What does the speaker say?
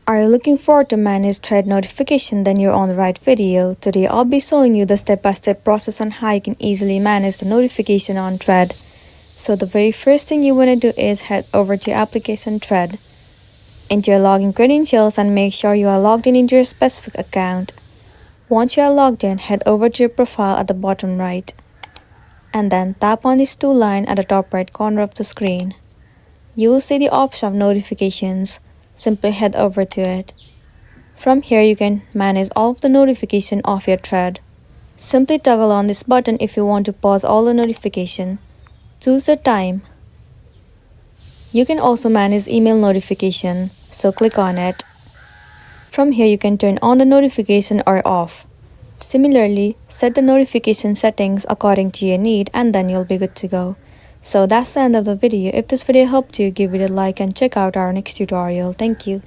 Are you looking forward to manage thread notification? Then you're on the right video. Today I'll be showing you the step-by-step process on how you can easily manage the notification on Thread. So the very first thing you want to do is head over to your application Thread. Enter your login credentials and make sure you are logged in into your specific account. Once you are logged in, head over to your profile at the bottom right. And then tap on this two line at the top right corner of the screen. You will see the option of notifications. Simply head over to it. From here, you can manage all of the notification of your thread. Simply toggle on this button if you want to pause all the notification. Choose the time. You can also manage email notification, so click on it. From here, you can turn on the notification or off. Similarly, set the notification settings according to your need and then you'll be good to go. So that's the end of the video. If this video helped you, give it a like and check out our next tutorial. Thank you.